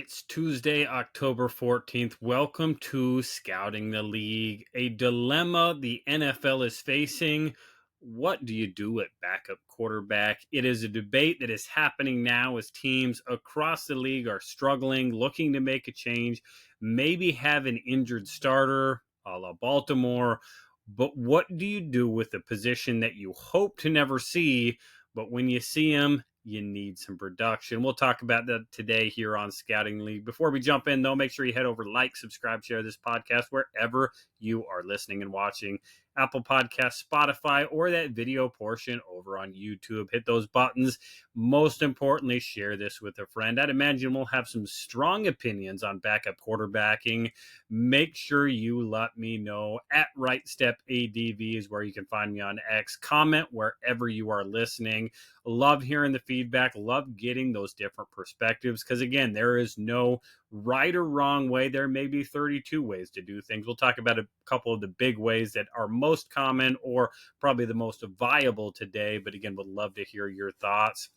It's Tuesday, October 14th. Welcome to Scouting the League, a dilemma the NFL is facing. What do you do at backup quarterback? It is a debate that is happening now as teams across the league are struggling, looking to make a change, maybe have an injured starter, a la Baltimore. But what do you do with a position that you hope to never see, but when you see him, you need some production? We'll talk about that today here on Scouting League. Before we jump in, though, make sure you head over, like, subscribe, share this podcast wherever you are listening and watching. Apple Podcasts, Spotify, or that video portion over on YouTube. Hit those buttons. Most importantly, share this with a friend. I'd imagine we'll have some strong opinions on backup quarterbacking. Make sure you let me know at RightStepADV is where you can find me on X. Comment wherever you are listening. Love hearing the feedback. Love getting those different perspectives because, again, there is no right or wrong way. There may be 32 ways to do things. We'll talk about a couple of the big ways that are most common or probably the most viable today. But again, would love to hear your thoughts.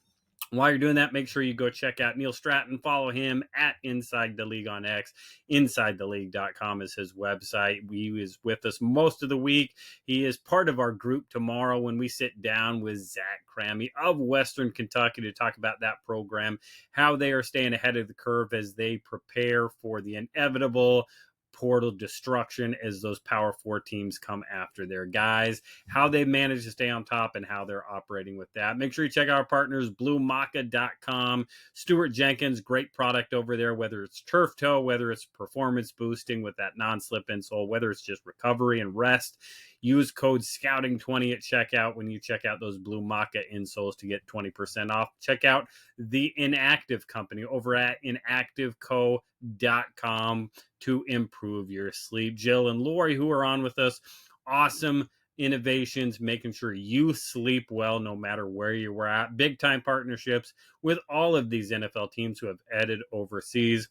While you're doing that, make sure you go check out Neil Stratton. Follow him at Inside the League on X. InsideTheLeague.com is his website. He is with us most of the week. He is part of our group tomorrow when we sit down with Zach Crammy of Western Kentucky to talk about that program, how they are staying ahead of the curve as they prepare for the inevitable portal destruction as those Power 4 teams come after their guys, how they manage to stay on top and how they're operating with that. Make sure you check out our partners, BlueMaca.com. Stuart Jenkins, great product over there, whether it's turf toe, whether it's performance boosting with that non-slip insole, whether it's just recovery and rest. Use code SCOUTING20 at checkout when you check out those Blue Maca insoles to get 20% off. Check out the Inactive Company over at inactiveco.com to improve your sleep. Jill and Lori, who are on with us, awesome innovations, making sure you sleep well no matter where you were at. Big time partnerships with all of these NFL teams who have headed overseas,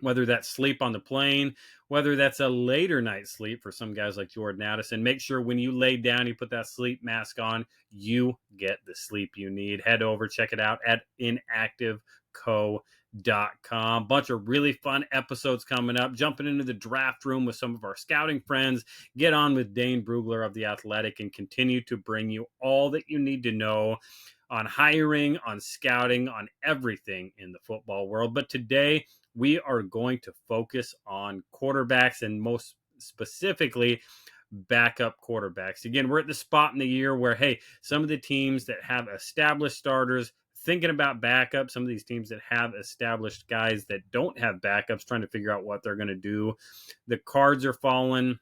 whether that's sleep on the plane, whether that's a later night sleep for some guys like Jordan Addison. Make sure when you lay down, you put that sleep mask on, you get the sleep you need. Head over, check it out at inactiveco.com. Bunch of really fun episodes coming up. Jumping into the draft room with some of our scouting friends. Get on with Dane Brugler of The Athletic and continue to bring you all that you need to know on hiring, on scouting, on everything in the football world. But today, we are going to focus on quarterbacks and most specifically backup quarterbacks. Again, we're at the spot in the year where, hey, some of the teams that have established starters thinking about backups, some of these teams that have established guys that don't have backups trying to figure out what they're going to do. The cards are falling.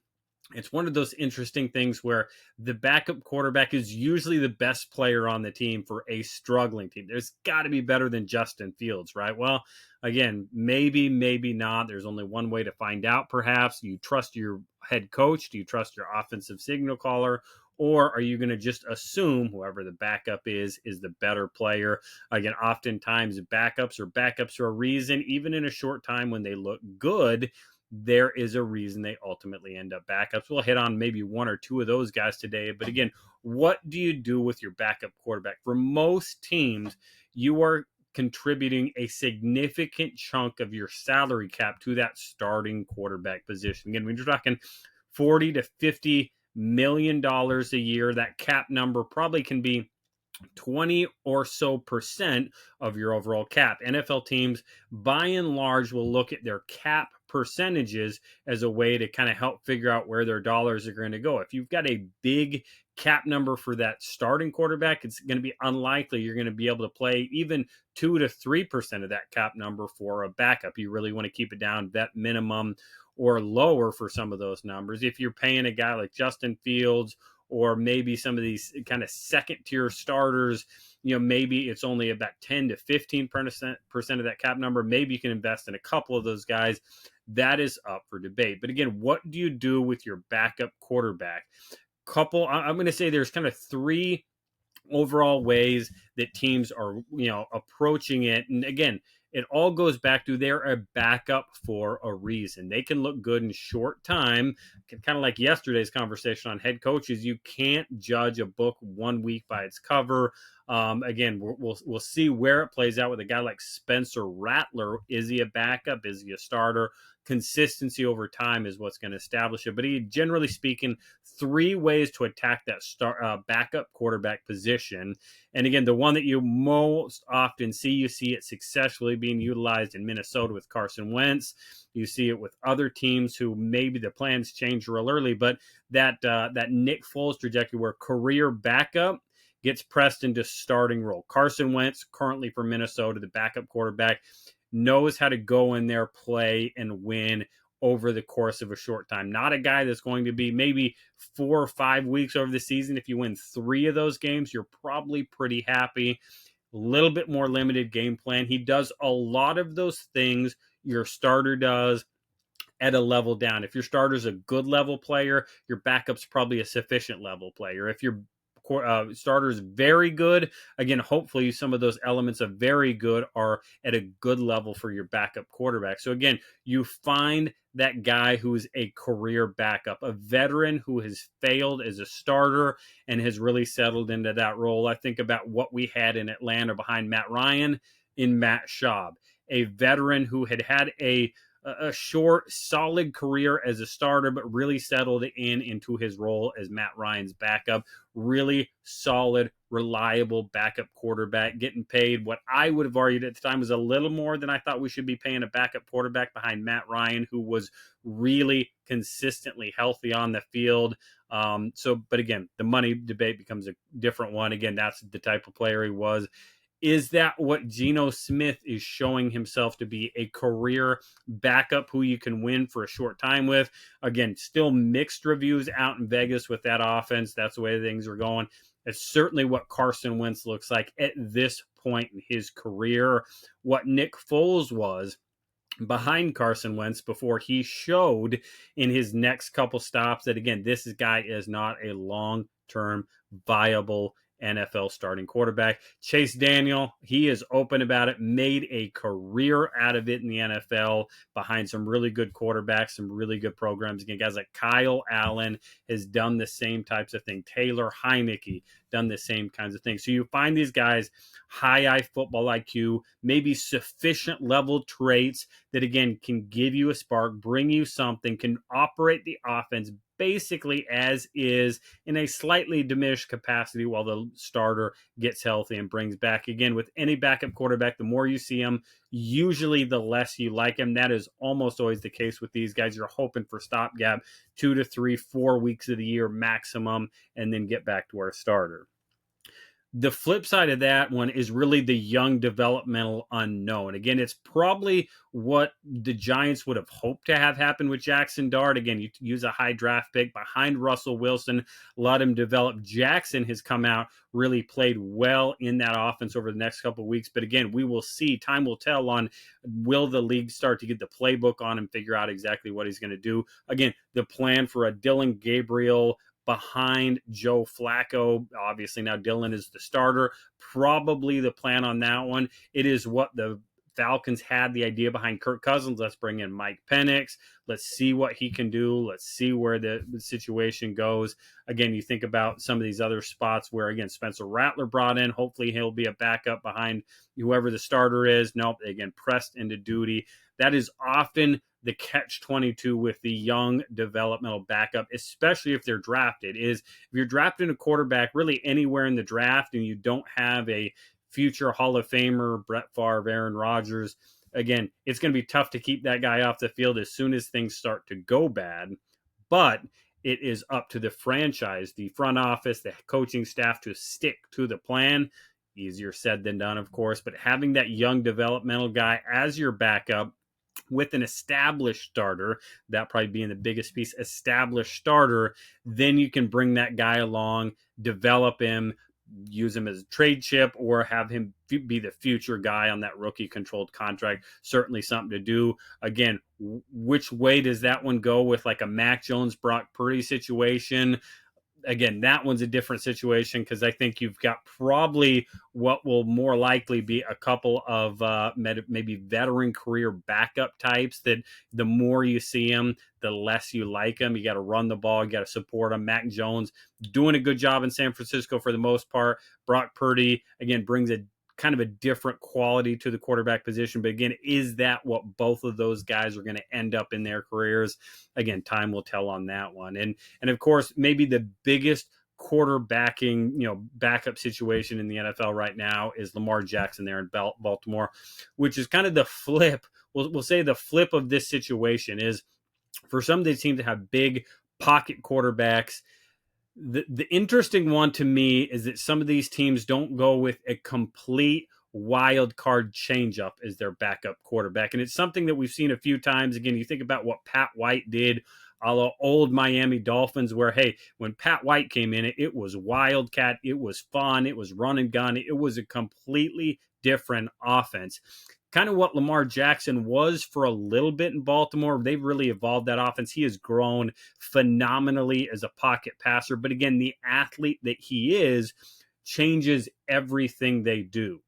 It's one of those interesting things where the backup quarterback is usually the best player on the team for a struggling team. There's got to be better than Justin Fields, right? Well, again, maybe not. There's only one way to find out, perhaps. Do you trust your head coach? Do you trust your offensive signal caller? Or are you going to just assume whoever the backup is the better player? Again, oftentimes backups are backups for a reason. Even in a short time when they look good, there is a reason they ultimately end up backups. We'll hit on maybe one or two of those guys today. But again, what do you do with your backup quarterback? For most teams, you are contributing a significant chunk of your salary cap to that starting quarterback position. Again, when you're talking $40 to $50 million a year, that cap number probably can be 20 or so percent of your overall cap. NFL teams, by and large, will look at their cap percentages as a way to kind of help figure out where their dollars are going to go. If you've got a big cap number for that starting quarterback, it's going to be unlikely you're going to be able to play even 2 to 3% of that cap number for a backup. You really want to keep it down vet minimum or lower for some of those numbers. If you're paying a guy like Justin Fields or maybe some of these kind of second tier starters, maybe it's only about 10 to 15% of that cap number. Maybe you can invest in a couple of those guys. That is up for debate. But again, what do you do with your backup quarterback? I'm going to say there's kind of three overall ways that teams are, approaching it. And again, it all goes back to they're a backup for a reason. They can look good in short time. Kind of like yesterday's conversation on head coaches. You can't judge a book 1 week by its cover. Again, we'll see where it plays out with a guy like Spencer Rattler. Is he a backup? Is he a starter? Consistency over time is what's going to establish it. But he, generally speaking, three ways to attack that backup quarterback position. And again, the one that you most often see, you see it successfully being utilized in Minnesota with Carson Wentz. You see it with other teams who maybe the plans change real early, but that Nick Foles trajectory where career backup gets pressed into starting role. Carson Wentz, currently for Minnesota, the backup quarterback, knows how to go in there, play, and win over the course of a short time. Not a guy that's going to be maybe 4 or 5 weeks over the season. If you win 3 of those games, you're probably pretty happy. A little bit more limited game plan. He does a lot of those things your starter does at a level down. If your starter's a good level player, your backup's probably a sufficient level player. If your starter is very good, again, hopefully some of those elements of very good are at a good level for your backup quarterback. So again, you find that guy who's a career backup, a veteran who has failed as a starter and has really settled into that role. I think about what we had in Atlanta behind Matt Ryan in Matt Schaub, a veteran who had a short, solid career as a starter, but really settled into his role as Matt Ryan's backup. Really solid, reliable backup quarterback, getting paid what I would have argued at the time was a little more than I thought we should be paying a backup quarterback behind Matt Ryan, who was really consistently healthy on the field. But again, the money debate becomes a different one. Again, that's the type of player he was. Is that what Geno Smith is showing himself to be, a career backup who you can win for a short time with? Again, still mixed reviews out in Vegas with that offense. That's the way things are going. It's certainly what Carson Wentz looks like at this point in his career. What Nick Foles was behind Carson Wentz before he showed in his next couple stops that, again, this guy is not a long-term viable NFL starting quarterback. Chase Daniel, he is open about it, made a career out of it in the NFL behind some really good quarterbacks, some really good programs. Again, guys like Kyle Allen has done the same types of thing. Taylor Heineke done the same kinds of things. So you find these guys, high football IQ, maybe sufficient level traits that, again, can give you a spark, bring you something, can operate the offense basically as is in a slightly diminished capacity while the starter gets healthy and brings back. Again, with any backup quarterback, the more you see him, usually the less you like him. That is almost always the case with these guys. You're hoping for stopgap 2 to 3, 4 weeks of the year maximum, and then get back to our starter. The flip side of that one is really the young developmental unknown. Again, it's probably what the Giants would have hoped to have happen with Jackson Dart. Again, you use a high draft pick behind Russell Wilson, let him develop. Jackson has come out, really played well in that offense over the next couple of weeks. But again, we will see. Time will tell on, will the league start to get the playbook on him, figure out exactly what he's going to do. Again, the plan for a Dylan Gabriel behind Joe Flacco. Obviously, now Dylan is the starter. Probably the plan on that one. It is what the Falcons had the idea behind Kirk Cousins. Let's bring in Mike Penix. Let's see what he can do. Let's see where the situation goes. Again, you think about some of these other spots where, again, Spencer Rattler brought in. Hopefully he'll be a backup behind whoever the starter is. Nope, again, pressed into duty. That is often the catch-22 with the young developmental backup, especially if they're drafted, is if you're drafting a quarterback really anywhere in the draft and you don't have a future Hall of Famer, Brett Favre, Aaron Rodgers, again, it's going to be tough to keep that guy off the field as soon as things start to go bad. But it is up to the franchise, the front office, the coaching staff to stick to the plan. Easier said than done, of course, but having that young developmental guy as your backup with an established starter, that probably being the biggest piece, established starter, then you can bring that guy along, develop him, use him as a trade chip, or have him be the future guy on that rookie controlled contract. Certainly something to do. Again, which way does that one go with like a Mac Jones, Brock Purdy situation? again, that one's a different situation because I think you've got probably what will more likely be a couple of maybe veteran career backup types that the more you see them, the less you like them. You got to run the ball, you got to support them. Mac Jones doing a good job in San Francisco for the most part. Brock Purdy, again, brings a kind of a different quality to the quarterback position. But again, is that what both of those guys are going to end up in their careers? Again, time will tell on that one. And of course, maybe the biggest quarterbacking, backup situation in the NFL right now is Lamar Jackson there in Baltimore, which is kind of the flip. We'll say the flip of this situation is for some they seem to have big pocket quarterbacks. The interesting one to me is that some of these teams don't go with a complete wild card changeup as their backup quarterback. And it's something that we've seen a few times. Again, you think about what Pat White did a la old Miami Dolphins, where, hey, when Pat White came in, it was wildcat, it was fun, it was run and gun, it was a completely different offense. Kind of what Lamar Jackson was for a little bit in Baltimore. They've really evolved that offense. He has grown phenomenally as a pocket passer. But again, the athlete that he is changes everything they do.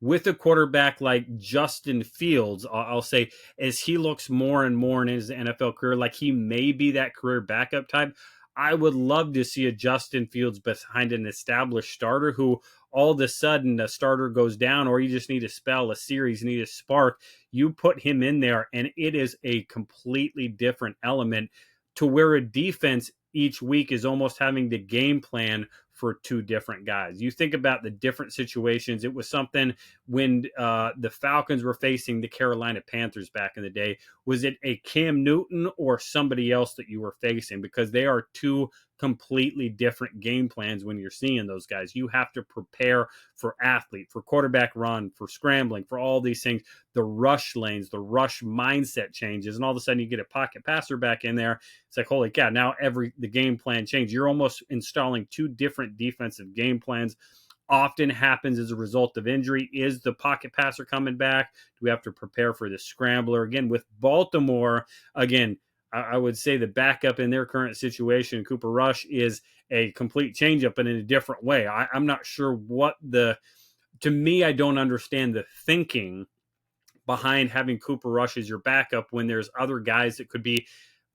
With a quarterback like Justin Fields, I'll say, as he looks more and more in his NFL career, like he may be that career backup type, I would love to see a Justin Fields behind an established starter who all of a sudden a starter goes down, or you just need to spell a series, need a spark. You put him in there and it is a completely different element to where a defense each week is almost having to game plan for two different guys. You think about the different situations. It was something when the Falcons were facing the Carolina Panthers back in the day. Was it a Cam Newton or somebody else that you were facing? Because they are two completely different game plans when you're seeing those guys. You have to prepare for athlete, for quarterback run, for scrambling, for all these things, the rush lanes, the rush mindset changes, and all of a sudden you get a pocket passer back in there. It's like, holy cow, now the game plan changed. You're almost installing two different defensive game plans. Often happens as a result of injury. Is the pocket passer coming back? Do we have to prepare for the scrambler? Again, with Baltimore, again, I would say the backup in their current situation, Cooper Rush, is a complete changeup, but in a different way. I'm not sure to me, I don't understand the thinking behind having Cooper Rush as your backup when there's other guys that could be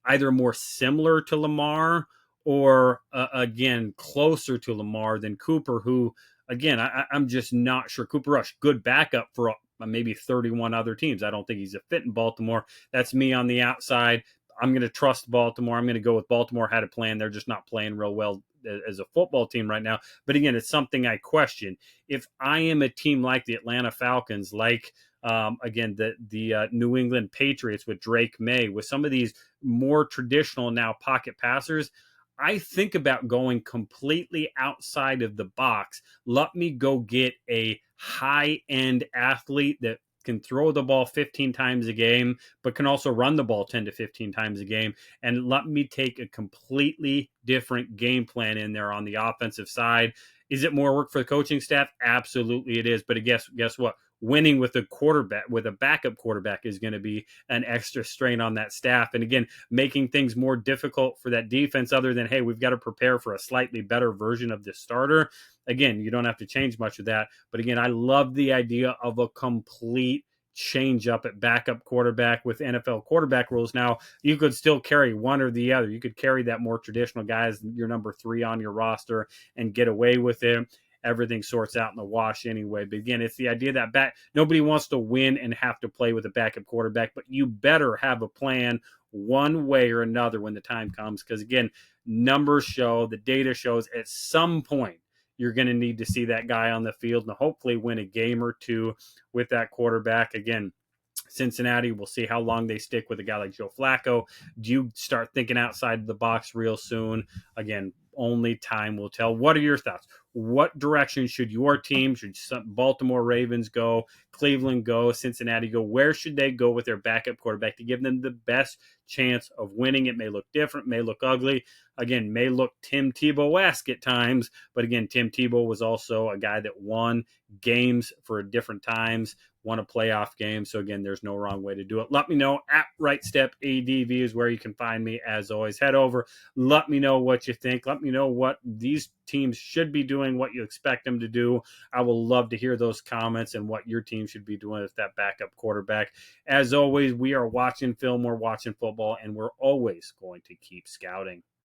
either more similar to Lamar or, again, closer to Lamar than Cooper, who, again, I'm just not sure. Cooper Rush, good backup for maybe 31 other teams. I don't think he's a fit in Baltimore. That's me on the outside. I'm going to trust Baltimore. I'm going to go with Baltimore had a plan. They're just not playing real well as a football team right now. But again, it's something I question. If I am a team like the Atlanta Falcons, like again, the New England Patriots with Drake May, with some of these more traditional now pocket passers, I think about going completely outside of the box. Let me go get a high-end athlete that can throw the ball 15 times a game, but can also run the ball 10 to 15 times a game. And let me take a completely different game plan in there on the offensive side. Is it more work for the coaching staff? Absolutely it is. But guess what? Winning with a backup quarterback is going to be an extra strain on that staff. And again, making things more difficult for that defense other than, hey, we've got to prepare for a slightly better version of the starter. Again, you don't have to change much of that. But again, I love the idea of a complete change up at backup quarterback with NFL quarterback rules. Now, you could still carry one or the other. You could carry that more traditional guy as your number 3 on your roster and get away with it. Everything sorts out in the wash anyway. But again, it's the idea that nobody wants to win and have to play with a backup quarterback, but you better have a plan one way or another when the time comes. Because again, numbers show, the data shows at some point you're going to need to see that guy on the field and hopefully win a game or two with that quarterback. Again, Cincinnati, we'll see how long they stick with a guy like Joe Flacco. Do you start thinking outside the box real soon? Again, only time will tell. What are your thoughts? What direction should your team, should Baltimore Ravens go, Cleveland go, Cincinnati go? Where should they go with their backup quarterback to give them the best chance of winning. It may look different, may look ugly. Again, may look Tim Tebow-esque at times, but again, Tim Tebow was also a guy that won games for different times, won a playoff game. So again, there's no wrong way to do it. Let me know at RightStepADV is where you can find me. As always, head over. Let me know what you think. Let me know what these teams should be doing, what you expect them to do. I will love to hear those comments and what your team should be doing with that backup quarterback. As always, we are watching film, we're watching football, and we're always going to keep scouting.